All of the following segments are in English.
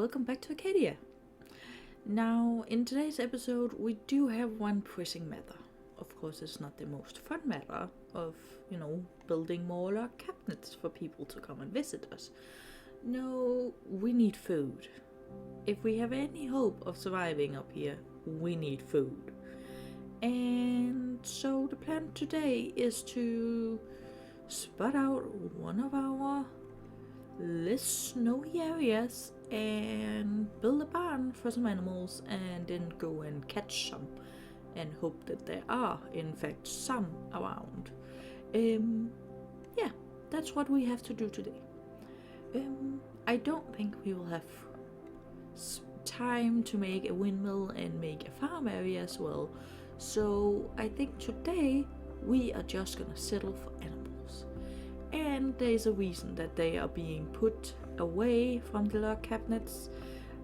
welcome back to Arcadia. Now, in today's episode, we do have one pressing matter. Of course, it's not the most fun matter of, building more log cabinets for people to come and visit us. No, we need food. If we have any hope of surviving up here, we need food. And so the plan today is to spot out one of our less snowy areas and build a barn for some animals and then go and catch some and hope that there are in fact some around. That's what we have to do today. I don't think we will have time to make a windmill and make a farm area as well, so I think today we are just gonna settle for animals. And there's a reason that they are being put away from the log cabinets,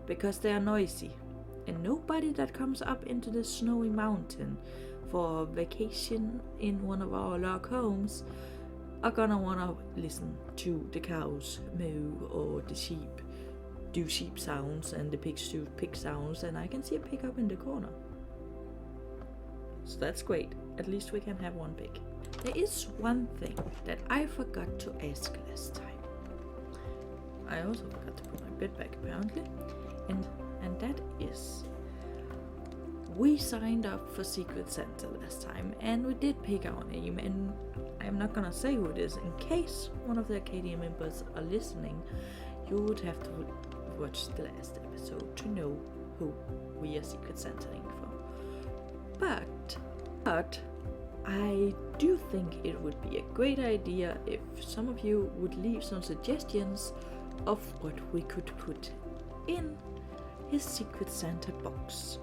because they are noisy. And nobody that comes up into the snowy mountain for vacation in one of our log homes are gonna wanna listen to the cows moo or the sheep do sheep sounds and the pigs do pig sounds, and I can see a pig up in the corner. So that's great, at least we can have one pig. There is one thing that I forgot to ask last time. I also forgot to put my bed back apparently, and that is, we signed up for Secret Santa last time and we did pick our name, and I'm not gonna say who it is in case one of the Arcadia members are listening. You would have to watch the last episode to know who we are Secret Santaing for. But I do think it would be a great idea if some of you would leave some suggestions of what we could put in his Secret Santa box.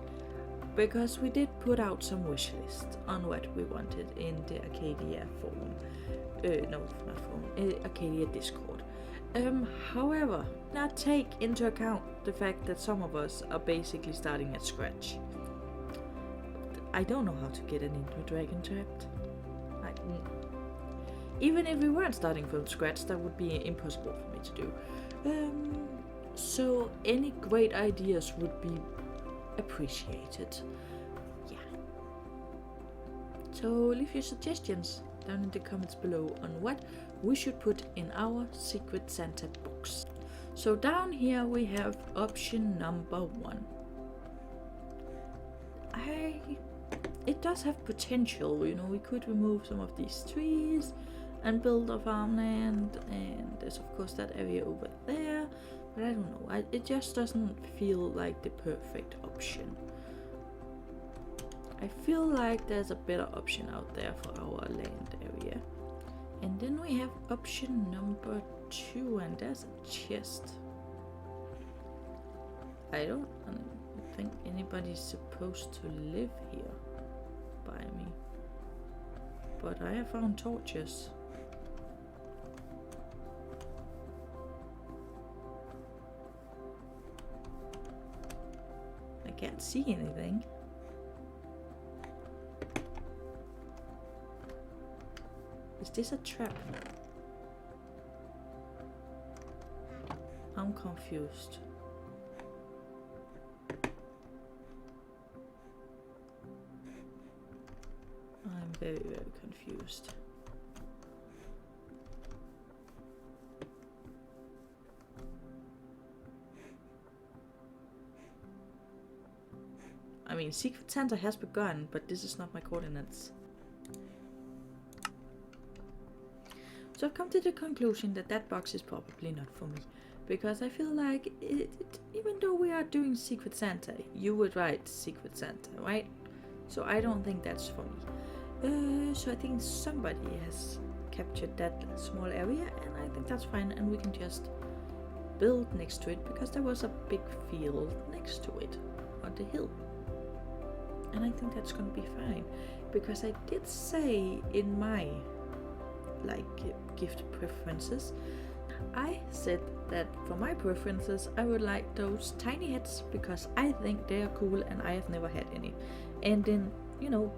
Because we did put out some wish lists on what we wanted in the Arcadia forum. Arcadia Discord. However, now take into account the fact that some of us are basically starting at scratch. I don't know how to get an into Dragon Trapped. Even if we weren't starting from scratch, that would be impossible for me to do. So any great ideas would be appreciated. Yeah. So leave your suggestions down in the comments below on what we should put in our Secret Santa box. So down here we have option number 1. It does have potential, we could remove some of these trees and build a farmland, and there's of course that area over there, but I don't know, it just doesn't feel like the perfect option. I feel like there's a better option out there for our land area. And then we have option number 2, and there's a chest. I don't think anybody's supposed to live here by me, but I have found torches. I can't see anything. Is this a trap? I'm confused. I'm very, very confused. I mean, Secret Santa has begun, but this is not my coordinates. So I've come to the conclusion that that box is probably not for me, because I feel like even though we are doing Secret Santa, you would write Secret Santa, right? So I don't think that's for me. So I think somebody has captured that small area, and I think that's fine, and we can just build next to it, because there was a big field next to it on the hill. And I think that's gonna be fine, because I did say in my gift preferences, I said that for my preferences I would like those tiny hats, because I think they are cool and I have never had any. And then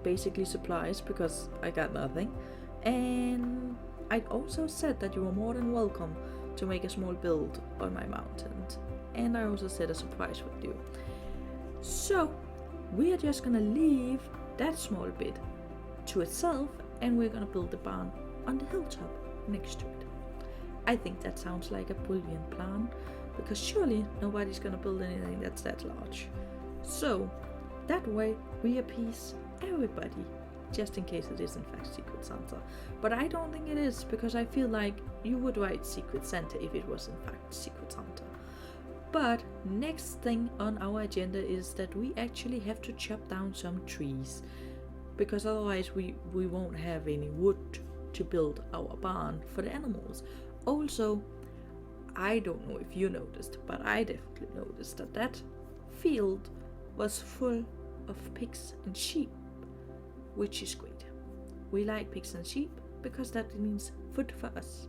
basically supplies, because I got nothing. And I also said that you were more than welcome to make a small build on my mountain. And I also set a surprise with you. So we are just gonna leave that small bit to itself, and we're gonna build the barn on the hilltop next to it. I think that sounds like a brilliant plan, because surely nobody's gonna build anything that's that large. So that way we appease everybody, just in case it is in fact Secret Santa. But I don't think it is, because I feel like you would write Secret Santa if it was in fact Secret Santa. But next thing on our agenda is that we actually have to chop down some trees, because otherwise we won't have any wood to build our barn for the animals. Also, I don't know if you noticed, but I definitely noticed that field was full of pigs and sheep, which is great. We like pigs and sheep because that means food for us.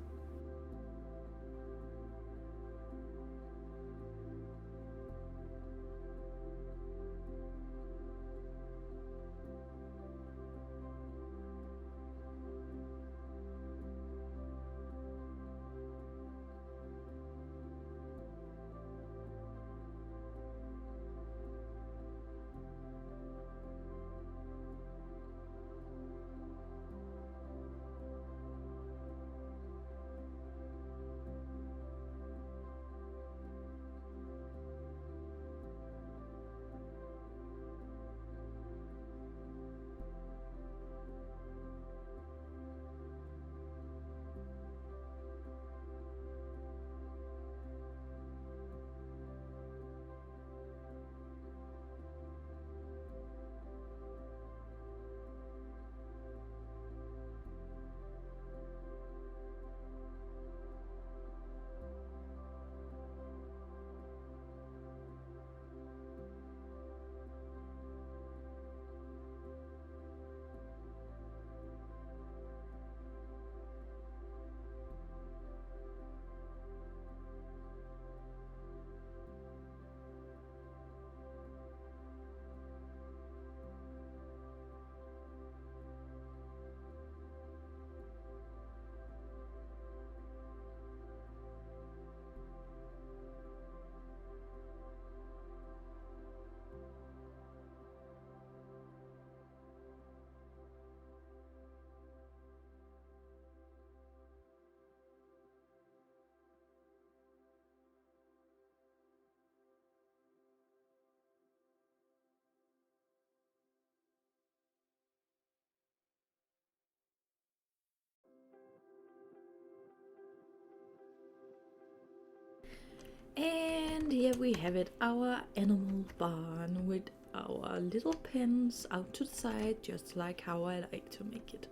And here we have it, our animal barn with our little pens out to the side, just like how I like to make it.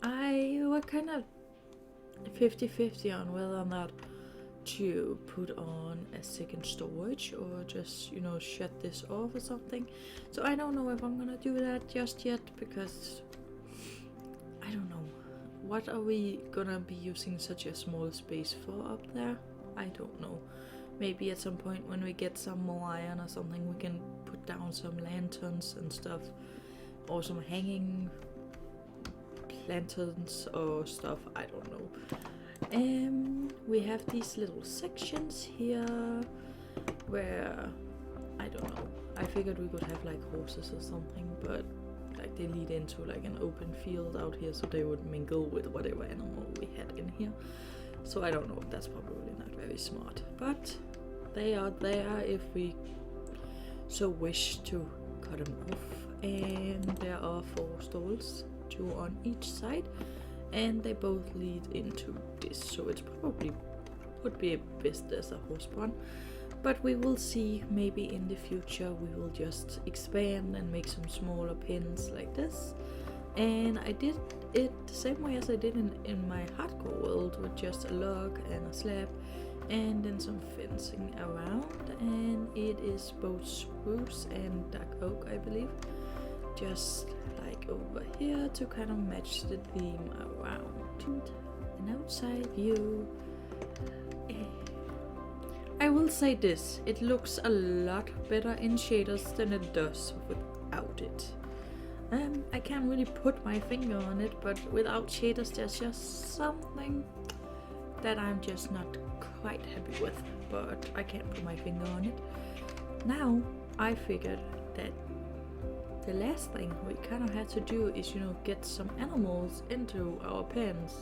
I was kind of 50-50 on whether or not to put on a second storage or just, you know, shut this off or something. So I don't know if I'm gonna do that just yet, because I don't know. What are we gonna be using such a small space for up there? I don't know. Maybe at some point when we get some more iron or something, we can put down some lanterns and stuff, or some hanging lanterns or stuff, I don't know. We have these little sections here where, I don't know, I figured we could have like horses or something, but like they lead into like an open field out here, so they would mingle with whatever animal we had in here. So I don't know, that's probably not very smart, but they are there if we so wish to cut them off. And there are 4 stalls, 2 on each side, and they both lead into this, so it's probably would be best as a horse barn. But we will see, maybe in the future we will just expand and make some smaller pins like this. And I did it the same way as I did in my hardcore world, with just a log and a slab and then some fencing around, and it is both spruce and dark oak, I believe, just like over here to kind of match the theme around. An outside view. I will say this, it looks a lot better in shaders than it does without it. I can't really put my finger on it, but without shaders there's just something that I'm just not quite happy with, but I can't put my finger on it. Now I figured that the last thing we kind of had to do is, you know, get some animals into our pens.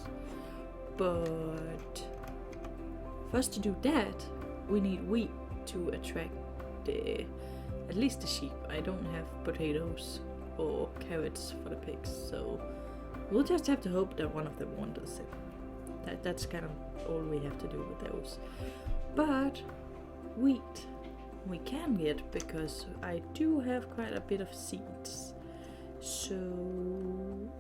But first to do that, we need wheat to attract at least the sheep. I don't have potatoes or carrots for the pigs, so we'll just have to hope that one of them wanders in. That's kind of all we have to do with those. But wheat we can get, because I do have quite a bit of seeds. So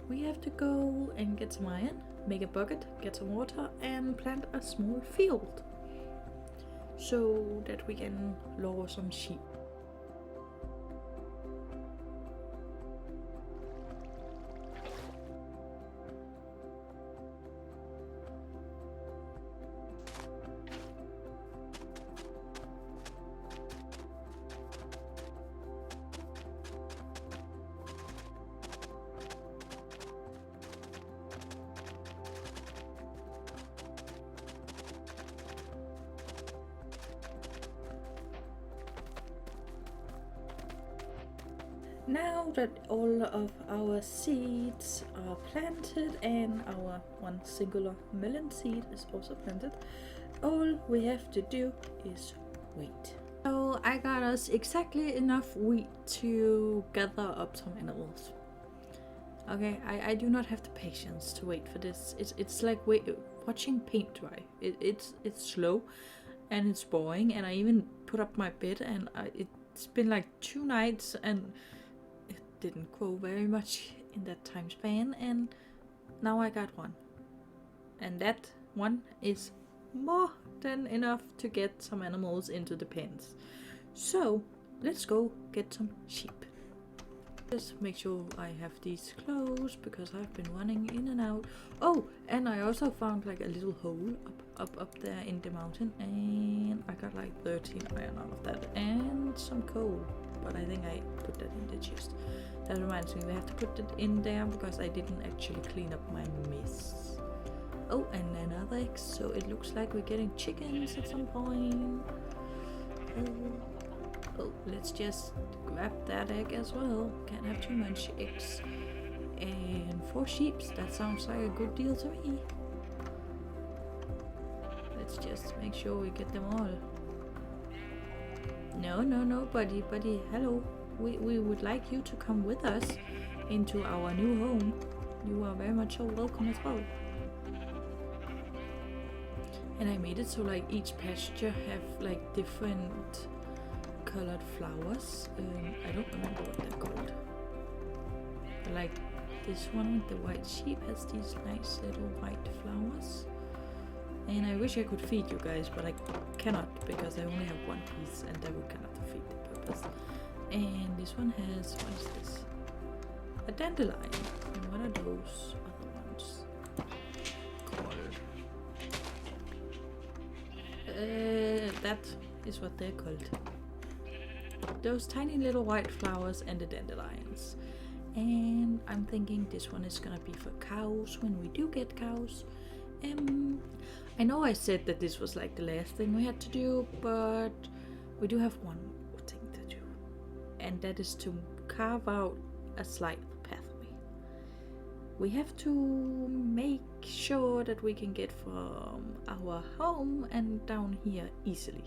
we have to go and get some iron, make a bucket, get some water, and plant a small field so that we can lure some sheep. Now that all of our seeds are planted and our one singular melon seed is also planted, all we have to do is wait. So I got us exactly enough wheat to gather up some animals. Okay, I do not have the patience to wait for this. It's like watching paint dry. It's slow and it's boring, and I even put up my bed, and it's been like 2 nights and didn't grow very much in that time span, and now I got one, and that one is more than enough to get some animals into the pens. So let's go get some sheep. Just make sure I have these closed because I've been running in and out. Oh, and I also found like a little hole up there in the mountain, and I got like 13 iron out of that and some coal, but I think I put that in the chest. That reminds me, we have to put it in there because I didn't actually clean up my mess. Oh, and another egg, so it looks like we're getting chickens at some point. Oh, let's just grab that egg as well. Can't have too much eggs. And 4 sheep, that sounds like a good deal to me. Let's just make sure we get them all. No, buddy, hello. We would like you to come with us into our new home. You are very much so welcome as well. And I made it so like each pasture have like different colored flowers. I don't remember what they're called. But like this one with the white sheep has these nice little white flowers. And I wish I could feed you guys, but I cannot because I only have 1 piece, and that would kind of defeat the purpose. And this one has, what is this? A dandelion. And what are those other ones called? That is what they're called. Those tiny little white flowers and the dandelions. And I'm thinking this one is gonna be for cows when we do get cows. I know I said that this was like the last thing we had to do, but we do have one more thing to do. And that is to carve out a slight pathway. We have to make sure that we can get from our home and down here easily.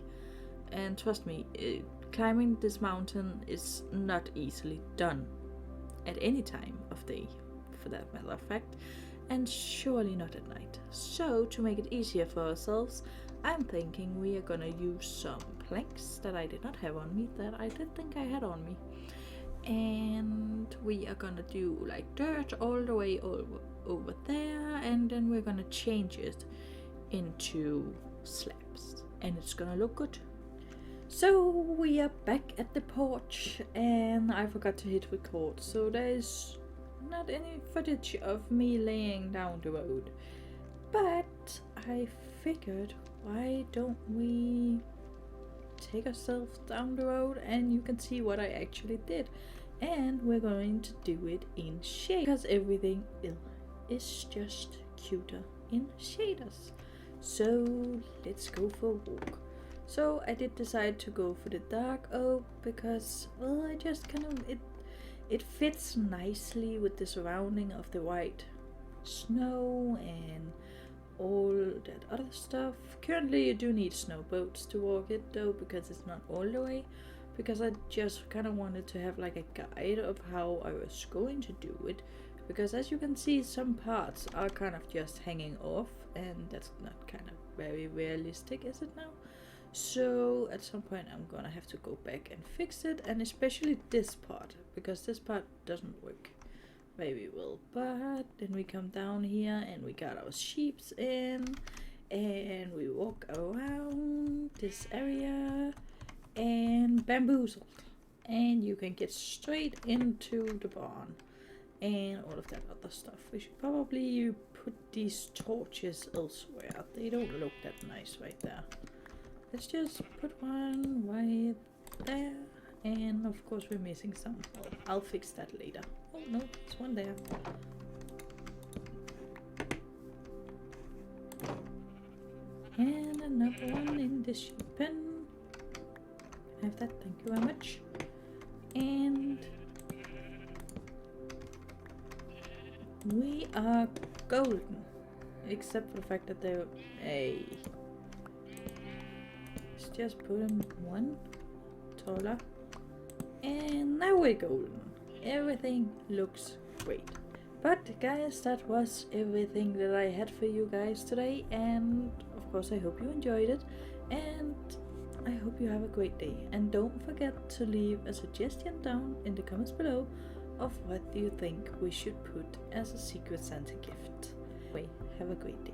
And trust me, climbing this mountain is not easily done at any time of day, for that matter of fact, and surely not at night. So to make it easier for ourselves, I'm thinking we are gonna use some planks that I did not have on me that I did think I had on me, and we are gonna do like dirt all the way over there, and then we're gonna change it into slabs, and it's gonna look good. So we are back at the porch, and I forgot to hit record, so there's not any footage of me laying down the road, but I figured, why don't we take ourselves down the road and you can see what I actually did. And we're going to do it in shade because everything is just cuter in shaders. So let's go for a walk. So I did decide to go for the dark oak because, well, I just kind of, it fits nicely with the surrounding of the white snow and all that other stuff. Currently you do need snow boats to walk it though, because it's not all the way, because I just kind of wanted to have like a guide of how I was going to do it, because as you can see, some parts are kind of just hanging off, and that's not kind of very realistic, is it now? So at some point I'm gonna have to go back and fix it, and especially this part, because this part doesn't work very well. But then we come down here and we got our sheeps in, and we walk around this area and bamboozled, and you can get straight into the barn and all of that other stuff. We should probably put these torches elsewhere. They don't look that nice right there. Let's just put one right there, and of course we're missing some. Well, I'll fix that later. Oh no, there's one there. And another one in the sheep pen. Have that, thank you very much. And we are golden, except for the fact that they're a. Let's just put them one taller, and now we're golden. Everything looks great. But guys, that was everything that I had for you guys today, and of course I hope you enjoyed it, and I hope you have a great day. And don't forget to leave a suggestion down in the comments below of what you think we should put as a Secret Santa gift. Anyway, have a great day.